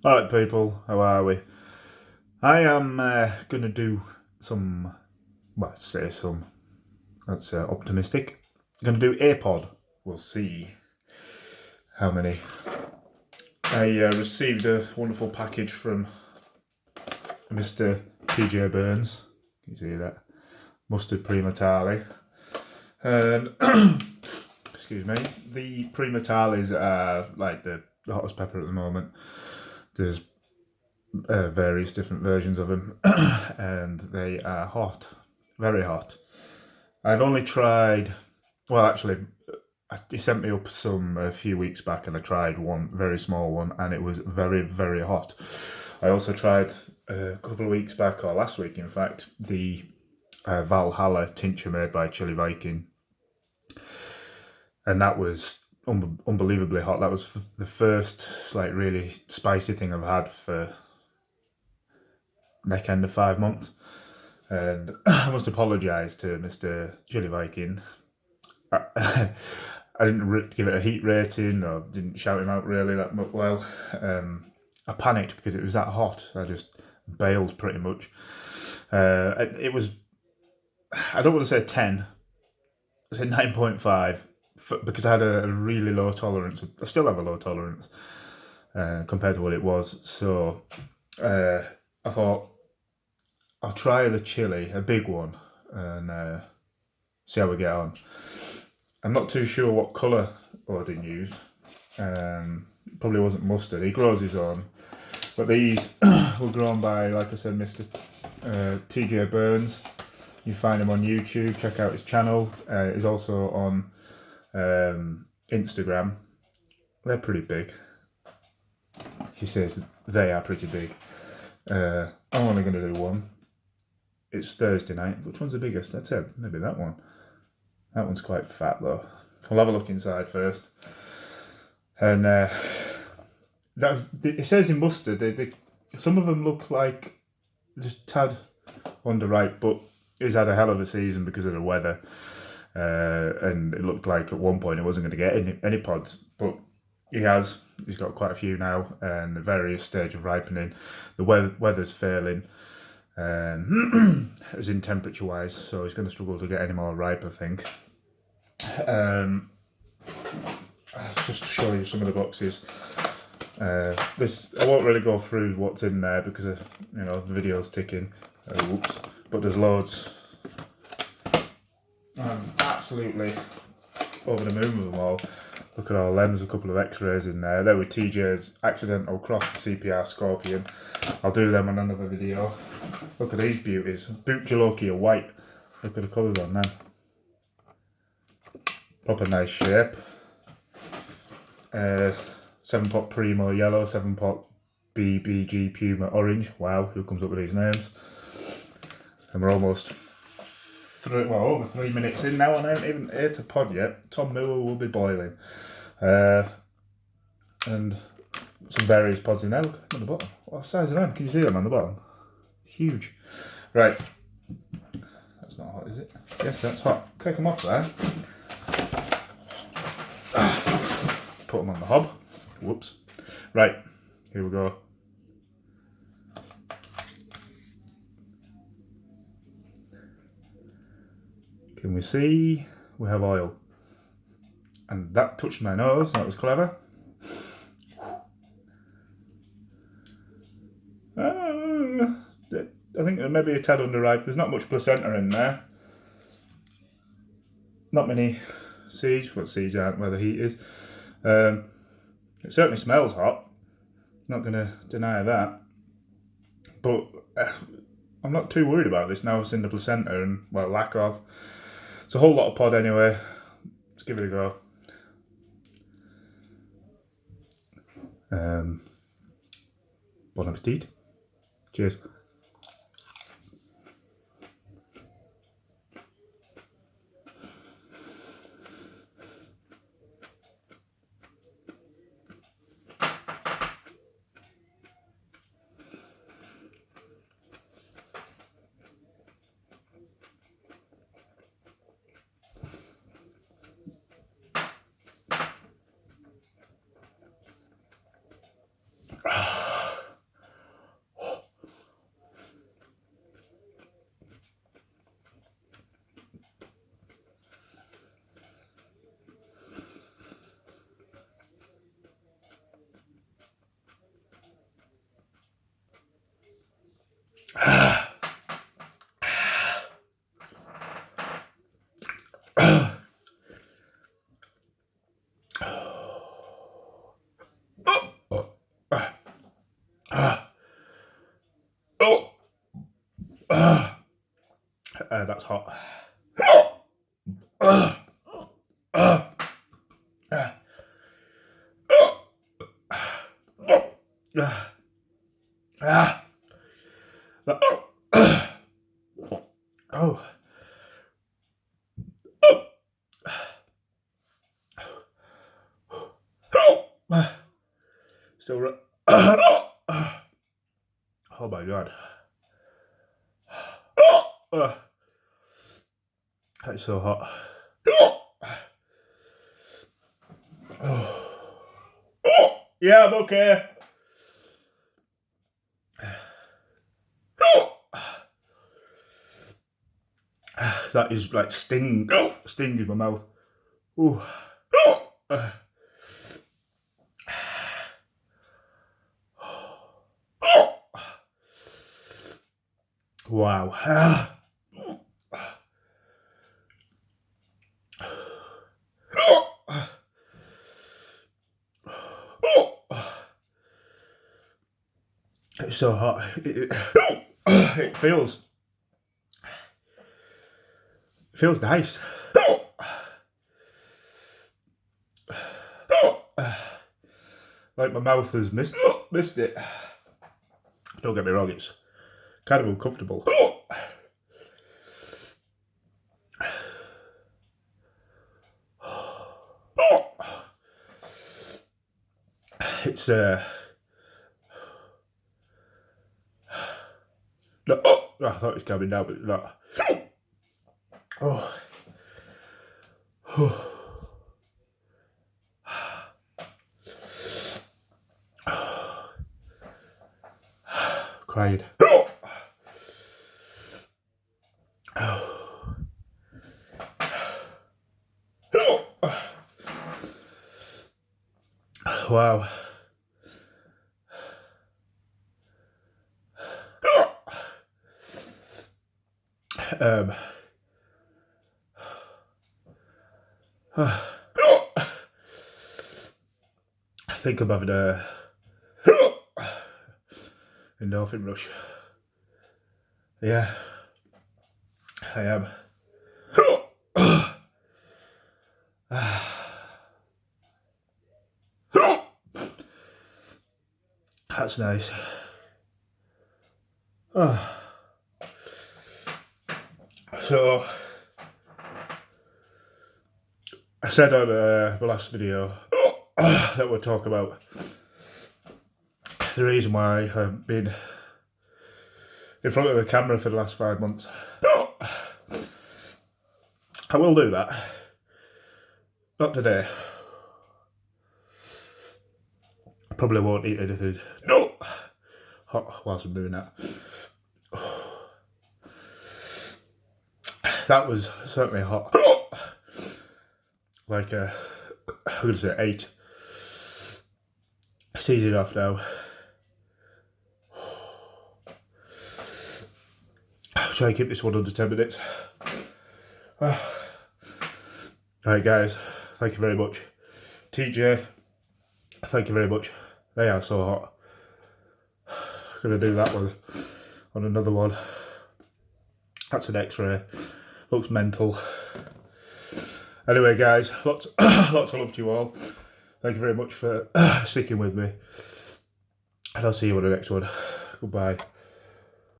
Alright people, how are we? I am going to do some, well, say some, that's optimistic. I'm going to do AirPod. We'll see how many. I received a wonderful package from Mr. TJ Burnz. Can you see that? Mustard Primotalii. And, excuse me, the Primatalis are like the hottest pepper at the moment. There's various different versions of them, and they are hot, very hot. I've only tried, well, actually, he sent me up some a few weeks back, and I tried one very small one, and it was very, very hot. I also tried a couple of weeks back, or last week, in fact, the Valhalla tincture made by Chili Viking, and that was unbelievably hot. That was the first like really spicy thing I've had for neck end of 5 months. And I must apologise to Mr. Chili Viking. I didn't give it a heat rating or didn't shout him out really that much. Well, I panicked because it was that hot. I just bailed pretty much. It was, I don't want to say 10, I say 9.5 because I had a really low tolerance. I still have a low tolerance compared to what it was. So I thought, I'll try the chili, a big one, and see how we get on. I'm not too sure what colour Odin used. Probably wasn't mustard. He grows his own. But these were grown by, like I said, Mr. TJ Burnz. You find him on YouTube. Check out his channel. He's also on Instagram. They're pretty big. He says they are pretty big. I'm only going to do one. It's Thursday night. Which one's the biggest? That's it. Maybe that one. That one's quite fat though. We'll have a look inside first. And it says in mustard. Some of them look like just tad underripe, but he's had a hell of a season because of the weather. And it looked like at one point he wasn't going to get any pods, but he has. He's got quite a few now, and the various stage of ripening. The weather's failing. As in temperature wise, so he's going to struggle to get any more ripe, I think. Just to show you some of the boxes. This I won't really go through what's in there because the video's ticking. Whoops! But there's loads. I'm absolutely over the moon with them all. Look at all them. There's a couple of X-rays in there. There were TJ's accidental cross the CPR Scorpion. I'll do them on another video. Look at these beauties. Boot Jalokia white. Look at the colours on them. Proper nice shape. 7-pot Primo yellow, 7-pot BBG Puma orange. Wow, who comes up with these names? And we're almost over 3 minutes in now, and I haven't even ate a pod yet. Tom Moore will be boiling. And some various pods in there. Look at them on the bottom. What size are them? Can you see them on the bottom? Huge. Right. That's not hot, is it? Yes, that's hot. Take them off there. Put them on the hob. Whoops. Right. Here we go. Can we see? We have oil. And that touched my nose. That was clever. I think maybe a tad underripe. There's not much placenta in there. Not many seeds. Well, seeds aren't where the heat is. It certainly smells hot. Not going to deny that. But I'm not too worried about this now I've seen the placenta and, well, lack of. It's a whole lot of pod anyway. Let's give it a go. Bon appetit. Cheers. That's hot. Oh. Still. Oh my god. That's so hot. Yeah, I'm okay. That is like sting in my mouth. Ooh. Wow. It's so hot. It feels nice. Like my mouth has missed it. Don't get me wrong, it's kind of uncomfortable. It's no, I thought it was coming down, but it's not. Oh. Cried. Wow. I think I'm having a endorphin rush. Yeah, I am. That's nice. So, I said on the last video that we'll talk about the reason why I've been in front of the camera for the last 5 months. I will do that. Not today. Probably won't eat anything. No! Hot whilst I'm doing that. That was certainly hot. Like, I'm going to say 8. It's easy enough now. I'll try and keep this one under 10 minutes. Alright guys, thank you very much. TJ, thank you very much. They are so hot. Gonna do that one on another one. That's an X-ray. Looks mental. Anyway guys, lots of love to you all. Thank you very much for sticking with me. And I'll see you on the next one. Goodbye.